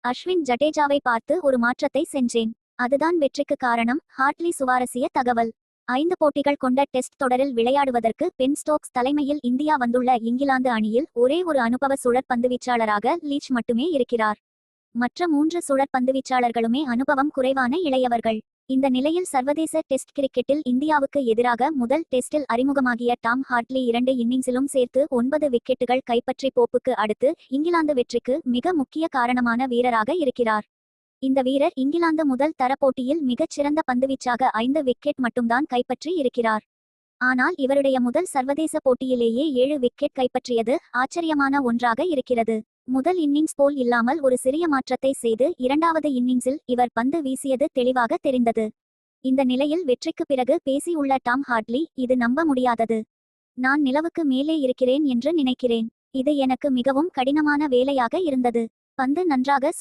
அஸ்வின் ஜடேஜாவை பார்த்து ஒரு மாற்றத்தை செஞ்சேன். அதுதான் வெற்றிக்கு காரணம். ஹார்ட்லி சுவாரஸ்ய தகவல். 5 போட்டிகள் கொண்ட டெஸ்ட் தொடரில் விளையாடுவதற்கு பென் ஸ்டோக்ஸ் தலைமையில் இந்தியா வந்துள்ள இங்கிலாந்து அணியில் ஒரே ஒரு அனுபவ சுழற்பந்துவீச்சாளராக லீச் மட்டுமே இருக்கிறார். மற்ற 3 சுழற்பந்துவீச்சாளர்களுமே அனுபவம் குறைவான இளையவர்கள். இந்த நிலையில் சர்வதேச டெஸ்ட் கிரிக்கெட்டில் இந்தியாவுக்கு எதிராக முதல் டெஸ்டில் அறிமுகமாகிய டாம் ஹார்ட்லி 2 இன்னிங்ஸிலும் சேர்த்து 9 விக்கெட்டுகள் கைப்பற்றி போப்புக்கு அடுத்து இங்கிலாந்து வெற்றிக்கு மிக முக்கிய காரணமான வீரராக இருக்கிறார். இந்த வீரர் இங்கிலாந்து முதல் தர போட்டியில் மிகச் சிறந்த பந்துவீச்சாக 5 விக்கெட் மட்டும்தான் கைப்பற்றி இருக்கிறார். ஆனால் இவருடைய முதல் சர்வதேச போட்டியிலேயே 7 விக்கெட் கைப்பற்றியது ஆச்சரியமான ஒன்றாக இருக்கிறது. முதல் இன்னிங்ஸ் போல் இல்லாமல் ஒரு சிறிய மாற்றத்தை செய்து 2வது இன்னிங்ஸில் இவர் பந்து வீசியது தெளிவாக தெரிந்தது. இந்த நிலையில் வெற்றிக்கு பிறகு பேசியுள்ள டாம் ஹார்ட்லி, இது நம்ப முடியாதது. நான் நிலவுக்கு மேலே இருக்கிறேன் என்று நினைக்கிறேன். இது எனக்கு மிகவும் கடினமான வேலையாக இருந்தது. பந்து நன்றாக